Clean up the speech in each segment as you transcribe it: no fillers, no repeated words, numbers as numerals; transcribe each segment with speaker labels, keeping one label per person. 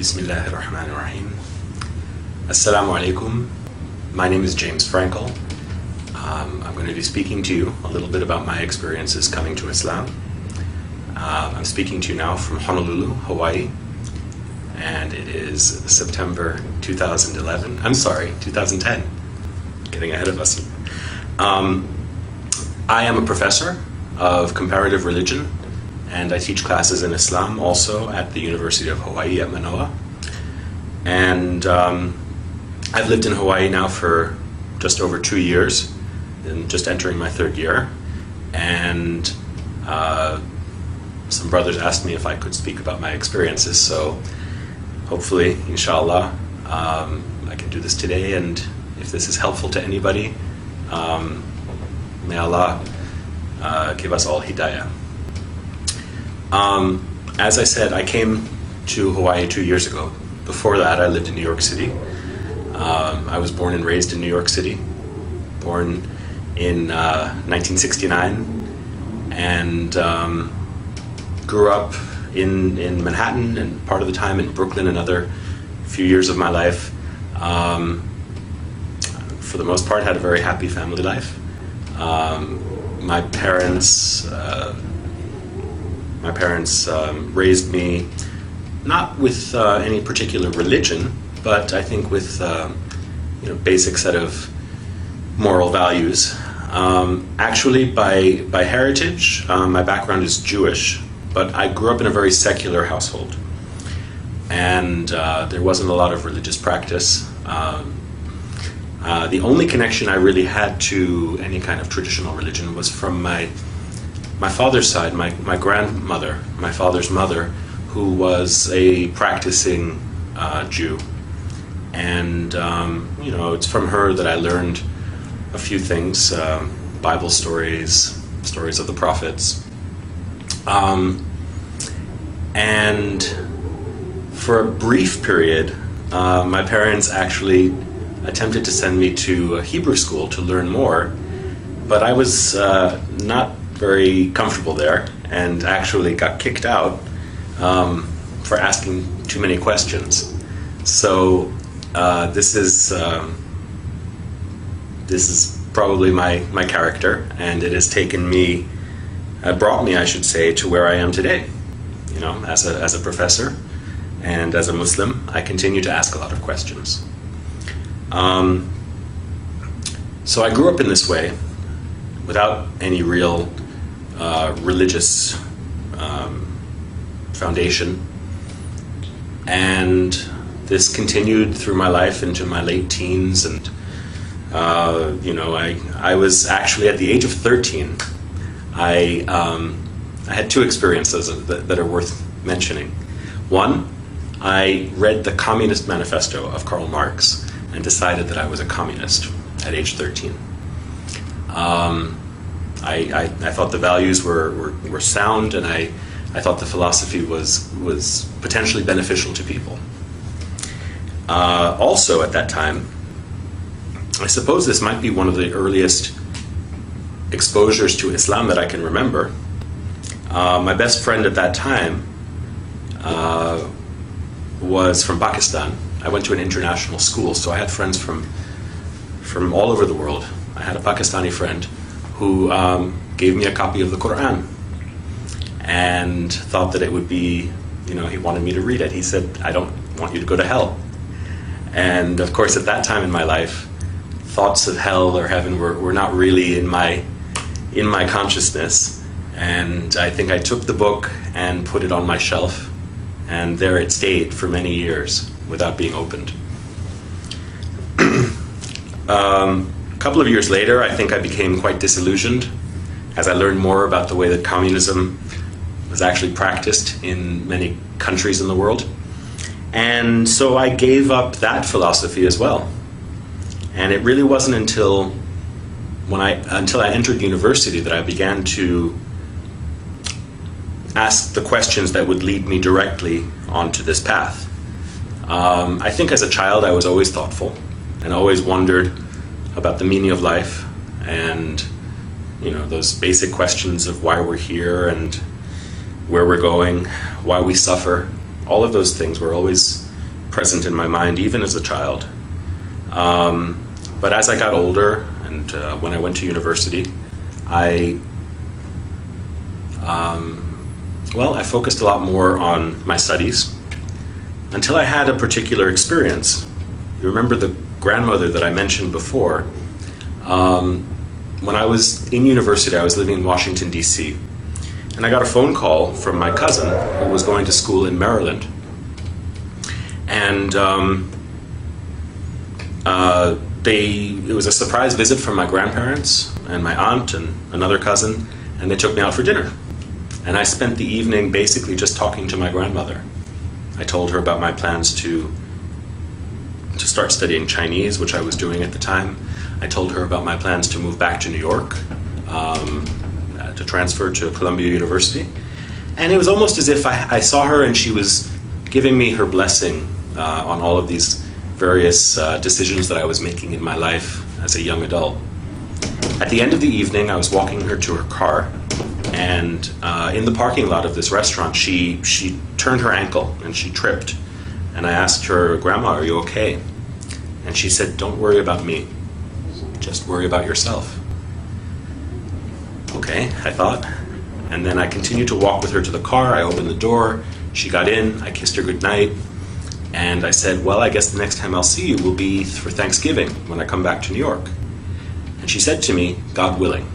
Speaker 1: Bismillah ar-Rahman ar-Rahim. Assalamu alaikum. My name is James Frankel. I'm going to be speaking to you a little bit about my experiences coming to Islam. I'm speaking to you now from Honolulu, Hawaii, and it is September 2011. I'm sorry, 2010. Getting ahead of us. I am a professor of comparative religion, and I teach classes in Islam also at the University of Hawaii at Manoa. And I've lived in Hawaii now for just over 2 years, and just entering my 3rd year. And some brothers asked me if I could speak about my experiences, so hopefully, inshallah, I can do this today, and if this is helpful to anybody, may Allah give us all hidayah. As I said, I came to Hawaii 2 years ago. Before that, I lived in New York City. I was born and raised in New York City, born in 1969, and grew up in Manhattan, and part of the time in Brooklyn, another few years of my life. For the most part, had a very happy family life. My parents raised me not with any particular religion, but I think with basic set of moral values. Actually, by heritage, my background is Jewish, but I grew up in a very secular household, and there wasn't a lot of religious practice. The only connection I really had to any kind of traditional religion was from my father's side, my grandmother, my father's mother, who was a practicing Jew. And, it's from her that I learned a few things, Bible stories, stories of the prophets. And for a brief period, my parents actually attempted to send me to a Hebrew school to learn more, but I was not very comfortable there, and actually got kicked out for asking too many questions. So this is probably my character, and it has brought me, I should say, to where I am today. As a professor and as a Muslim, I continue to ask a lot of questions. So I grew up in this way, without any real religious foundation, and this continued through my life into my late teens, and I was actually at the age of 13. I had 2 experiences that are worth mentioning. One, I read the Communist Manifesto of Karl Marx and decided that I was a communist at age 13. I thought the values were sound, and I thought the philosophy was potentially beneficial to people. Also at that time, I suppose this might be one of the earliest exposures to Islam that I can remember. My best friend at that time was from Pakistan. I went to an international school, so I had friends from all over the world. I had a Pakistani friend who gave me a copy of the Qur'an and thought that it would be, he wanted me to read it. He said, "I don't want you to go to hell." And of course, at that time in my life, thoughts of hell or heaven were not really in my consciousness. And I think I took the book and put it on my shelf, and there it stayed for many years without being opened. A couple of years later, I think I became quite disillusioned as I learned more about the way that communism was actually practiced in many countries in the world. And so I gave up that philosophy as well. And it really wasn't until I entered university that I began to ask the questions that would lead me directly onto this path. I think as a child I was always thoughtful and always wondered about the meaning of life, and those basic questions of why we're here and where we're going, why we suffer. All of those things were always present in my mind even as a child. But as I got older and when I went to university, I focused a lot more on my studies until I had a particular experience. You remember the grandmother that I mentioned before? When I was in university, I was living in Washington, D.C., and I got a phone call from my cousin who was going to school in Maryland. And it was a surprise visit from my grandparents and my aunt and another cousin, and they took me out for dinner. And I spent the evening basically just talking to my grandmother. I told her about my plans to start studying Chinese, which I was doing at the time. I told her about my plans to move back to New York, to transfer to Columbia University. And it was almost as if I saw her and she was giving me her blessing on all of these various decisions that I was making in my life as a young adult. At the end of the evening, I was walking her to her car, and in the parking lot of this restaurant, she turned her ankle and she tripped. And I asked her, "Grandma, are you okay?" And she said, "Don't worry about me. Just worry about yourself." Okay, I thought. And then I continued to walk with her to the car. I opened the door. She got in. I kissed her goodnight. And I said, "Well, I guess the next time I'll see you will be for Thanksgiving when I come back to New York." And she said to me, "God willing."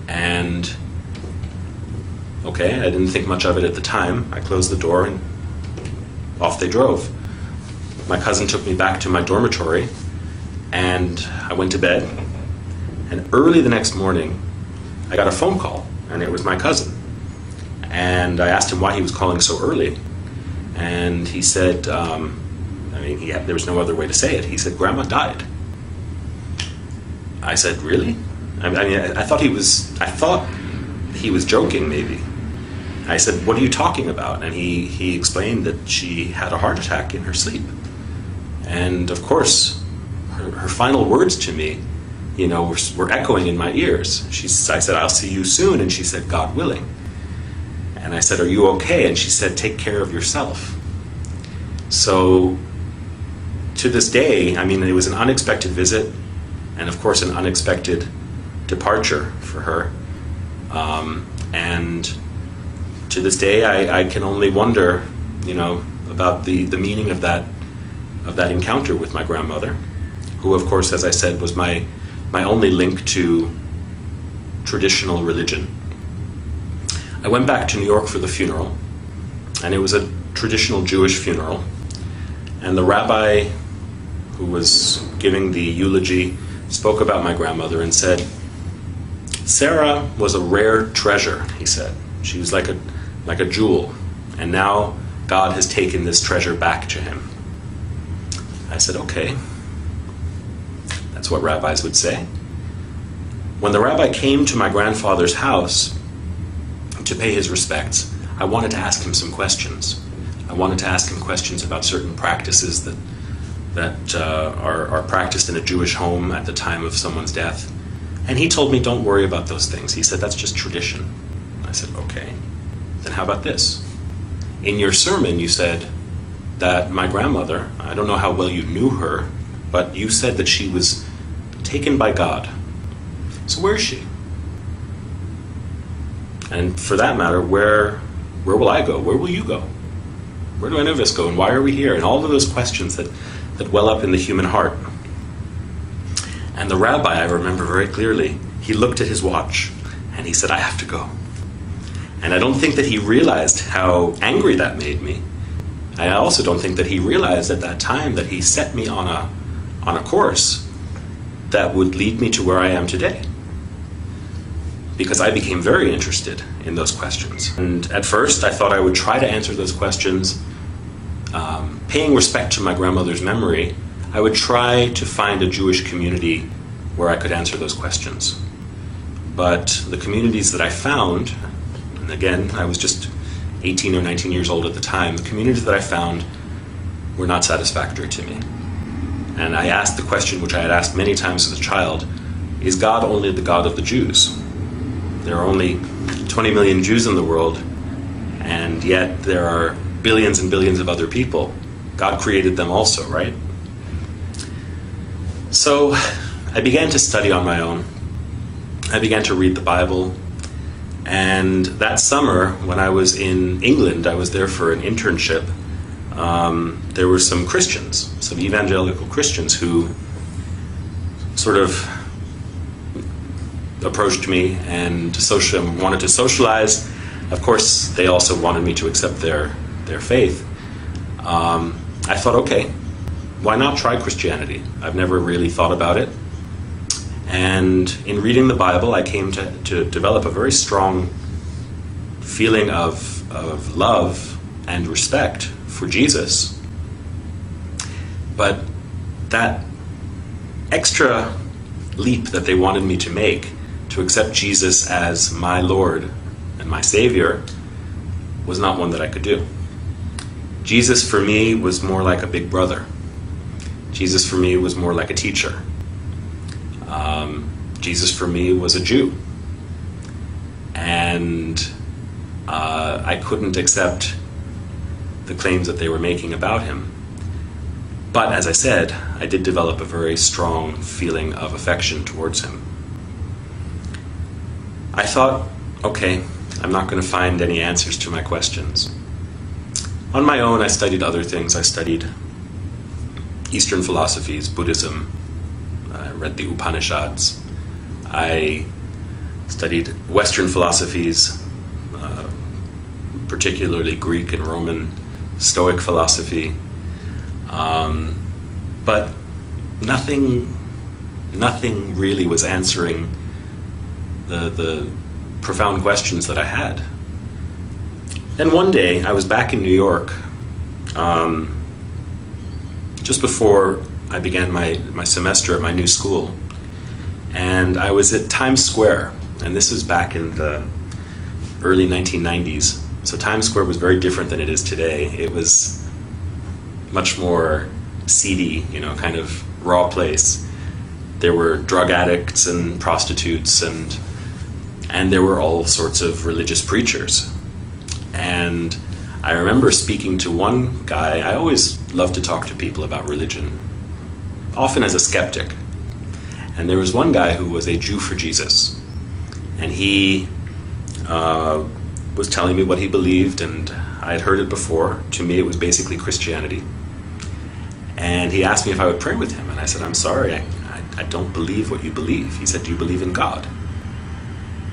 Speaker 1: And okay, I didn't think much of it at the time. I closed the door and off they drove. My cousin took me back to my dormitory and I went to bed. And early the next morning, I got a phone call, and it was my cousin. And I asked him why he was calling so early. And he said, there was no other way to say it. He said, "Grandma died." I said, "Really?" I thought he was joking, maybe. I said, "What are you talking about?" And he explained that she had a heart attack in her sleep. And of course, her final words to me, were echoing in my ears. I said, "I'll see you soon." And she said, "God willing." And I said, "Are you okay?" And she said, "Take care of yourself." So to this day, it was an unexpected visit, and of course an unexpected departure for her. And to this day, I can only wonder, about the meaning of that encounter with my grandmother, who, of course, as I said, was my only link to traditional religion. I went back to New York for the funeral, and it was a traditional Jewish funeral. And the rabbi who was giving the eulogy spoke about my grandmother and said, "Sarah was a rare treasure," he said. "She was like a jewel, and now God has taken this treasure back to him." I said, "Okay." That's what rabbis would say. When the rabbi came to my grandfather's house to pay his respects, I wanted to ask him some questions. I wanted to ask him questions about certain practices that are practiced in a Jewish home at the time of someone's death. And he told me, "Don't worry about those things." He said, "That's just tradition." I said, "Okay, then how about this? In your sermon, you said that my grandmother, I don't know how well you knew her, but you said that she was taken by God. So where is she? And for that matter, where will I go? Where will you go? Where do any of us go? And why are we here?" And all of those questions that well up in the human heart. And the rabbi, I remember very clearly, he looked at his watch and he said, "I have to go." And I don't think that he realized how angry that made me. I also don't think that he realized at that time that he set me on a course that would lead me to where I am today. Because I became very interested in those questions. And at first, I thought I would try to answer those questions, paying respect to my grandmother's memory. I would try to find a Jewish community where I could answer those questions. But the communities that I found, and again, I was just 18 or 19 years old at the time, the communities that I found were not satisfactory to me. And I asked the question which I had asked many times as a child, is God only the God of the Jews? There are only 20 million Jews in the world, and yet there are billions and billions of other people. God created them also, right? So I began to study on my own. I began to read the Bible. And that summer, when I was in England, I was there for an internship. There were some Christians, some evangelical Christians, who sort of approached me and wanted to socialize. Of course, they also wanted me to accept their faith. I thought, okay, why not try Christianity? I've never really thought about it. And in reading the Bible, I came to develop a very strong feeling of love and respect for Jesus. But that extra leap that they wanted me to make to accept Jesus as my Lord and my Savior was not one that I could do. Jesus for me was more like a big brother. Jesus for me was more like a teacher. Jesus for me was a Jew. And I couldn't accept the claims that they were making about him. But as I said, I did develop a very strong feeling of affection towards him. I thought, okay, I'm not going to find any answers to my questions. On my own, I studied other things. I studied Eastern philosophies, Buddhism. I read the Upanishads. I studied Western philosophies, particularly Greek and Roman Stoic philosophy. But nothing really was answering the profound questions that I had. Then one day, I was back in New York, just before I began my semester at my new school. And I was at Times Square, and this was back in the early 1990s. So Times Square was very different than it is today. It was much more seedy, kind of raw place. There were drug addicts and prostitutes, and there were all sorts of religious preachers. And I remember speaking to one guy. I always love to talk to people about religion, often as a skeptic. And there was one guy who was a Jew for Jesus. And he was telling me what he believed, and I had heard it before. To me, it was basically Christianity. And he asked me if I would pray with him. And I said, I'm sorry, I don't believe what you believe. He said, do you believe in God?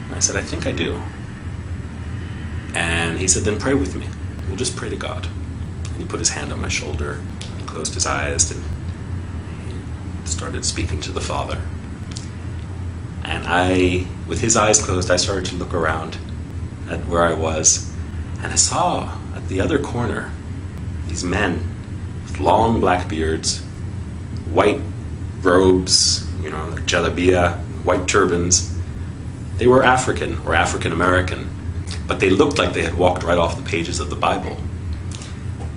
Speaker 1: And I said, I think I do. And he said, then pray with me. We'll just pray to God. And he put his hand on my shoulder, and closed his eyes, and he started speaking to the Father. And with his eyes closed, I started to look around at where I was, and I saw at the other corner these men with long black beards, white robes, like jalabiya, white turbans. They were African or African American, but they looked like they had walked right off the pages of the Bible.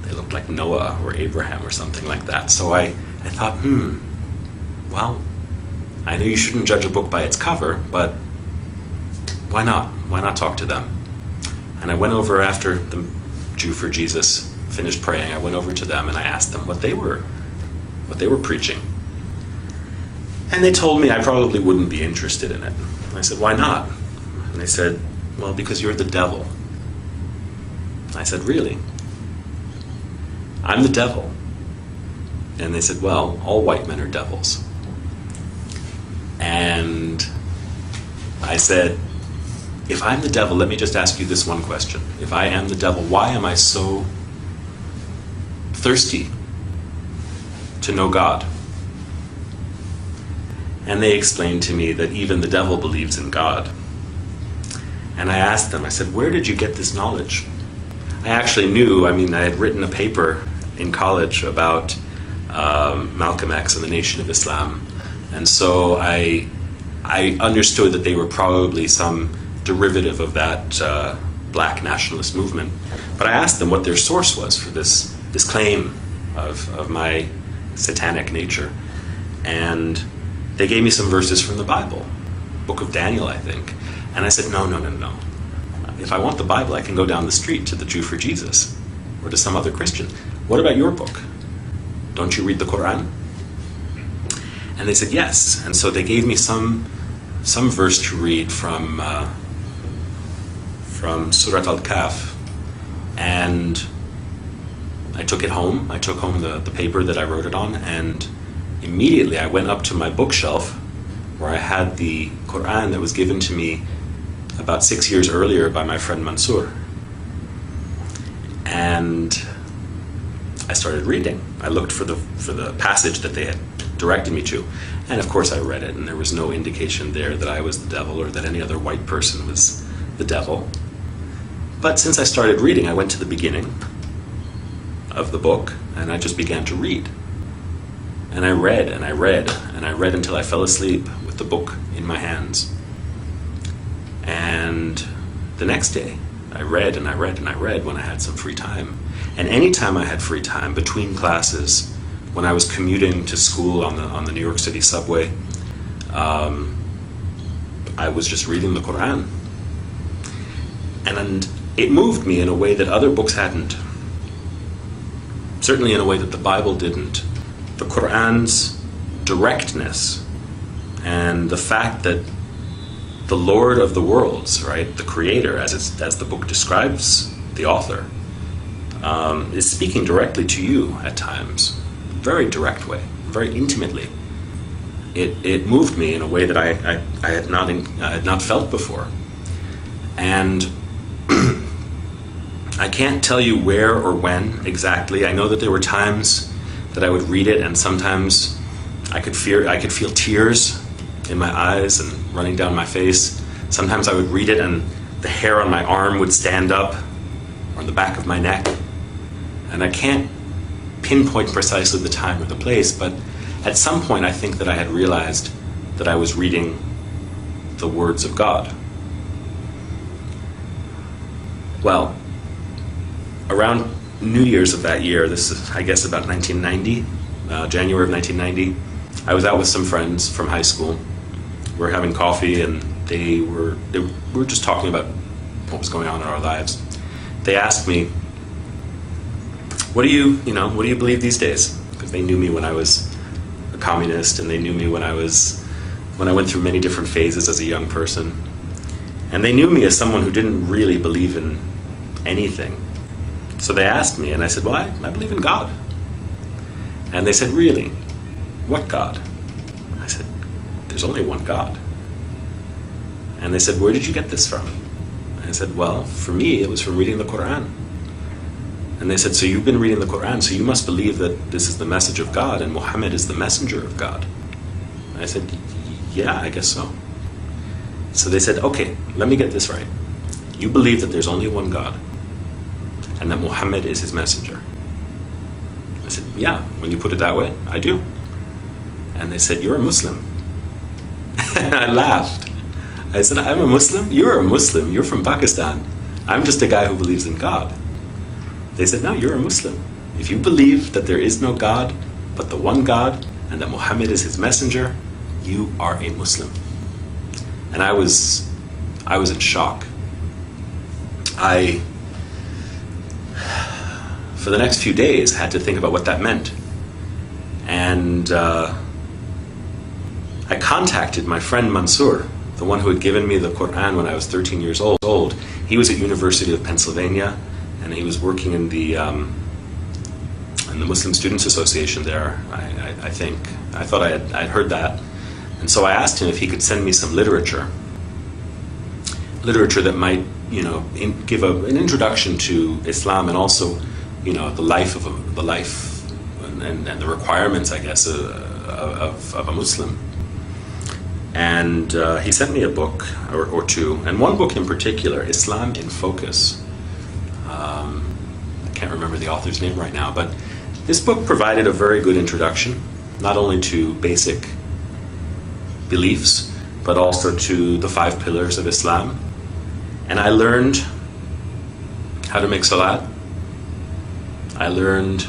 Speaker 1: They looked like Noah or Abraham or something like that. So I thought, well, I know you shouldn't judge a book by its cover, but why not? Why not talk to them? And I went over after the Jew for Jesus finished praying. I went over to them and I asked them what they were preaching. And they told me I probably wouldn't be interested in it. I said, why not? And they said, well, because you're the devil. I said, really? I'm the devil. And they said, well, all white men are devils. And I said, if I'm the devil, let me just ask you this one question. If I am the devil, why am I so thirsty to know God? And they explained to me that even the devil believes in God. And I asked them, I said, where did you get this knowledge? I actually knew, I had written a paper in college about Malcolm X and the Nation of Islam. And so I understood that they were probably some derivative of that black nationalist movement. But I asked them what their source was for this claim of my satanic nature. And they gave me some verses from the Bible, Book of Daniel, I think. And I said, no. If I want the Bible, I can go down the street to the Jew for Jesus or to some other Christian. What about your book? don't you read the Quran? And they said, yes. And so they gave me some verse to read from Surat al-Kahf. And I took it home. I took home the paper that I wrote it on, and immediately I went up to my bookshelf where I had the Quran that was given to me about 6 years earlier by my friend Mansour. And I started reading. I looked for the passage that they had directed me to. And of course I read it, and there was no indication there that I was the devil or that any other white person was the devil. But since I started reading, I went to the beginning of the book, and I just began to read. And I read, and I read, and I read until I fell asleep with the book in my hands. And the next day, I read, and I read, and I read when I had some free time. And any time I had free time, between classes, when I was commuting to school on the New York City subway, I was just reading the Quran. And it moved me in a way that other books hadn't. Certainly in a way that the Bible didn't. The Quran's directness and the fact that the Lord of the worlds, right, the Creator, as the book describes the author, is speaking directly to you at times, very direct way, very intimately. It moved me in a way that I had not felt before, and I can't tell you where or when exactly. I know that there were times that I would read it, and sometimes I could feel tears in my eyes and running down my face. Sometimes I would read it and the hair on my arm would stand up, or on the back of my neck. And I can't pinpoint precisely the time or the place, but at some point I think that I had realized that I was reading the words of God. Well, around New Year's of that year, this is, I guess, about 1990, January of 1990, I was out with some friends from high school. We were having coffee, and we were just talking about what was going on in our lives. They asked me, what do you believe these days? Because they knew me when I was a communist, and they knew me when I went through many different phases as a young person. And they knew me as someone who didn't really believe in anything. So they asked me, and I said, well, I believe in God. And they said, really? What God? I said, there's only one God. And they said, where did you get this from? I said, well, for me, it was from reading the Quran. And they said, so you've been reading the Quran, so you must believe that this is the message of God and Muhammad is the messenger of God. And I said, yeah, I guess so. So they said, okay, let me get this right. You believe that there's only one God and that Muhammad is his messenger. I said, yeah, when you put it that way, I do. And they said, you're a Muslim. And I laughed. I said, I'm a Muslim? You're a Muslim. You're from Pakistan. I'm just a guy who believes in God. They said, no, you're a Muslim. If you believe that there is no God but the one God and that Muhammad is his messenger, you are a Muslim. And I was in shock. For the next few days, had to think about what that meant. And I contacted my friend Mansour, the one who had given me the Quran when I was 13 years old. He was at University of Pennsylvania, and he was working in the Muslim Students Association there, I think. I thought I'd heard that. And so I asked him if he could send me some literature that might, give an introduction to Islam, and also, the life and the requirements, I guess, of a Muslim. And he sent me a book or two, and one book in particular, Islam in Focus. I can't remember the author's name right now, but this book provided a very good introduction, not only to basic beliefs, but also to the 5 pillars of Islam. And I learned how to make salat. I learned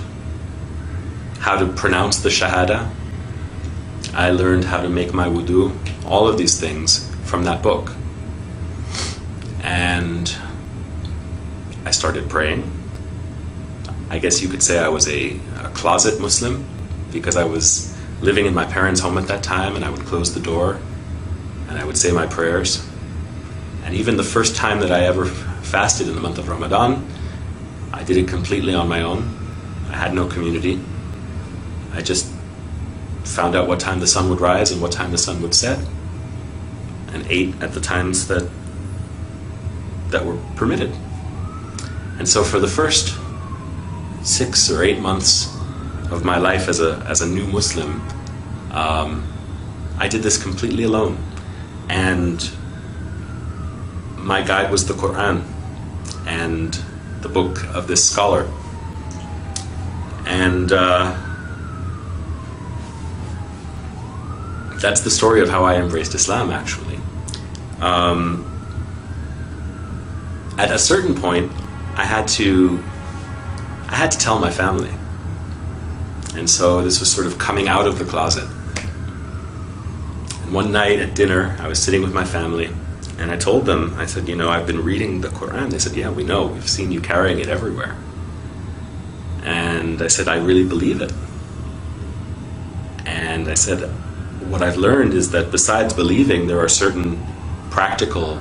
Speaker 1: how to pronounce the shahada. I learned how to make my wudu. All of these things from that book. And I started praying. I guess you could say I was a closet Muslim. because I was living in my parents' home at that time, and I would close the door and I would say my prayers. And even the first time that I ever fasted in the month of Ramadan, I did it completely on my own. I had no community. I just found out what time the sun would rise and what time the sun would set, and ate at the times that were permitted. And so for the first 6 or 8 months of my life as a new Muslim, I did this completely alone. And my guide was the Qur'an and the book of this scholar. And that's the story of how I embraced Islam, actually. At a certain point, I had to tell my family. And so this was sort of coming out of the closet. And one night at dinner, I was sitting with my family, and I told them, I said, I've been reading the Qur'an. They said, yeah, we know. We've seen you carrying it everywhere. And I said, I really believe it. And I said, what I've learned is that besides believing, there are certain practical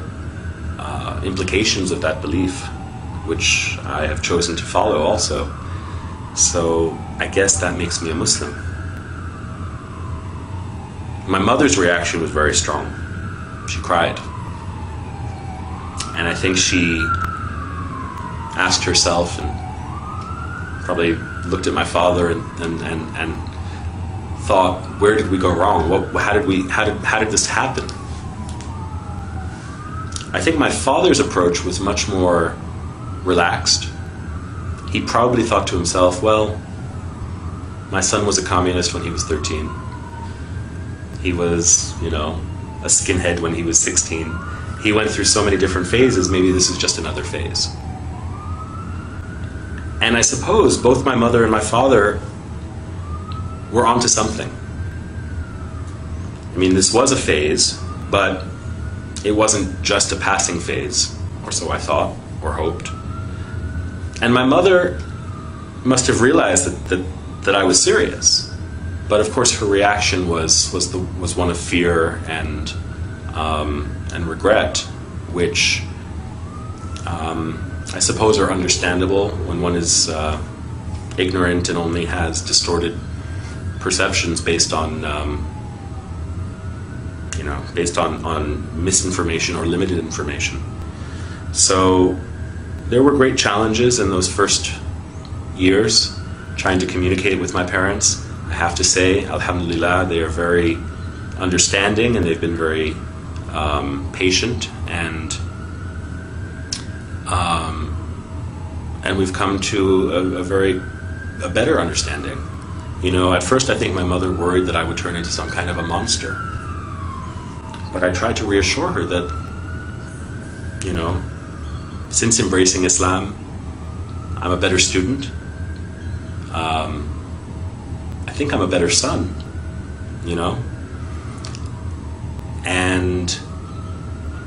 Speaker 1: implications of that belief, which I have chosen to follow also. So I guess that makes me a Muslim. My mother's reaction was very strong. She cried. And I think she asked herself, and probably looked at my father and thought, where did we go wrong? How did this happen? I think my father's approach was much more relaxed. He probably thought to himself, well, my son was a communist when he was 13. He was, a skinhead when he was 16. He went through so many different phases, maybe this is just another phase. And I suppose both my mother and my father were onto something. I mean, this was a phase, but it wasn't just a passing phase, or so I thought, or hoped. And my mother must have realized that I was serious. But of course her reaction was one of fear and regret, which I suppose are understandable when one is ignorant and only has distorted perceptions based on misinformation or limited information. So there were great challenges in those first years trying to communicate with my parents. I have to say, alhamdulillah, they are very understanding, and they've been very patient, and we've come to a better understanding. At first I think my mother worried that I would turn into some kind of a monster. But I tried to reassure her that, since embracing Islam, I'm a better student. I think I'm a better son, And,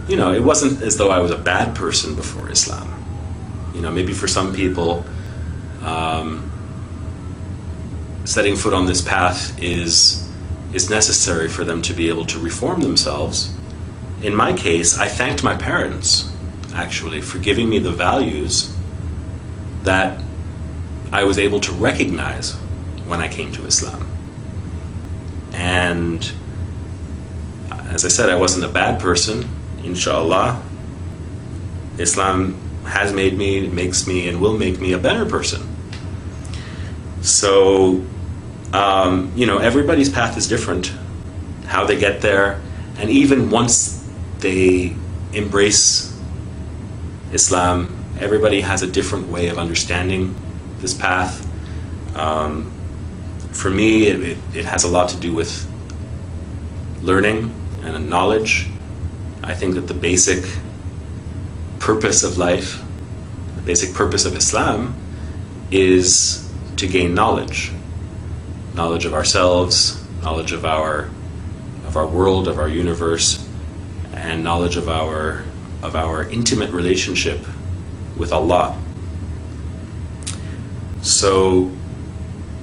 Speaker 1: it wasn't as though I was a bad person before Islam. Maybe for some people, setting foot on this path is necessary for them to be able to reform themselves. In my case, I thanked my parents, actually, for giving me the values that I was able to recognize when I came to Islam. And as I said, I wasn't a bad person, inshallah. Islam has made me, makes me, and will make me a better person. So, everybody's path is different, how they get there, and even once they embrace Islam, everybody has a different way of understanding this path. For me, it has a lot to do with learning and knowledge. I think that the basic purpose of life, the basic purpose of Islam, is to gain knowledge. Knowledge of ourselves, knowledge of our world, of our universe, and knowledge of our intimate relationship with Allah. So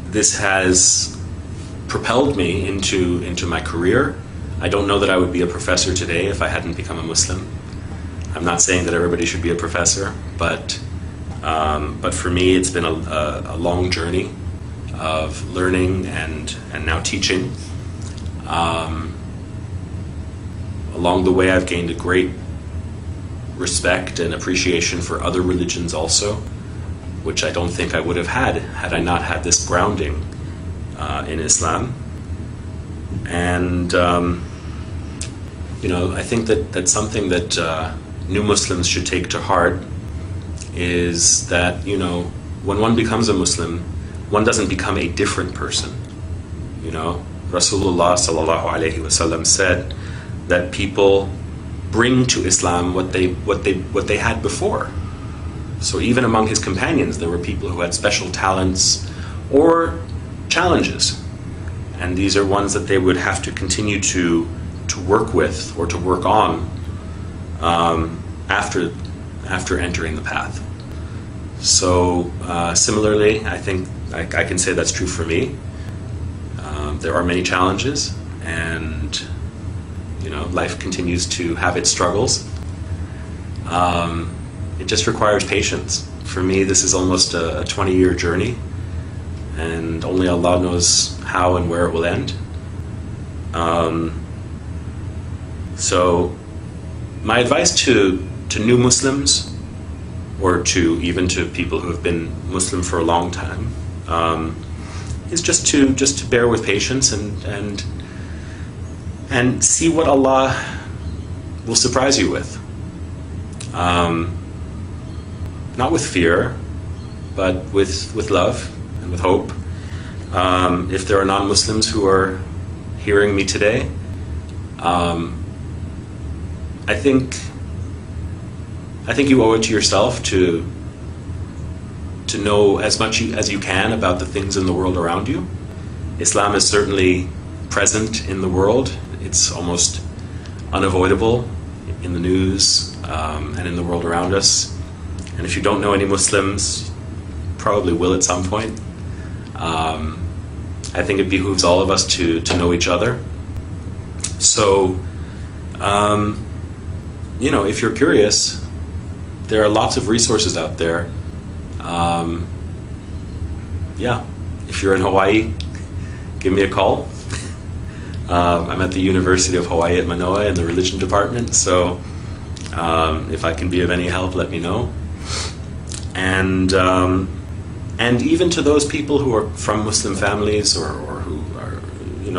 Speaker 1: this has propelled me into my career. I don't know that I would be a professor today if I hadn't become a Muslim. I'm not saying that everybody should be a professor, but for me it's been a long journey of learning and now teaching. Along the way I've gained a great respect and appreciation for other religions also, which I don't think I would have had I not had this grounding in Islam. And I think that something that new Muslims should take to heart is that, when one becomes a Muslim, one doesn't become a different person. Rasulullah sallallahu alaihi wasallam said that people bring to Islam what they had before. So even among his companions, there were people who had special talents or challenges, and these are ones that they would have to continue to work with or to work on after entering the path. So similarly, I think I can say that's true for me. There are many challenges, and life continues to have its struggles. It just requires patience. For me, this is almost a 20-year journey, and only Allah knows how and where it will end. So my advice to new Muslims, or even to people who have been Muslim for a long time, is just to bear with patience and see what Allah will surprise you with. Not with fear, but with love and with hope. If there are non-Muslims who are hearing me today, I think you owe it to yourself to know as much as you can about the things in the world around you. Islam is certainly present in the world. It's almost unavoidable in the news and in the world around us. And if you don't know any Muslims, probably will at some point. I think it behooves all of us to know each other. So, if you're curious, there are lots of resources out there. If you're in Hawaii, give me a call. I'm at the University of Hawaii at Manoa in the religion department, so if I can be of any help, let me know. And even to those people who are from Muslim families or who are,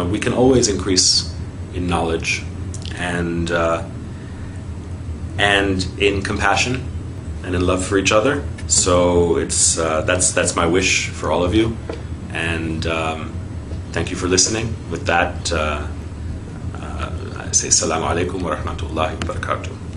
Speaker 1: we can always increase in knowledge and in compassion and in love for each other. So it's that's my wish for all of you, and thank you for listening. With that, I say Assalamu alaikum wa rahmatullahi wa barakatuh.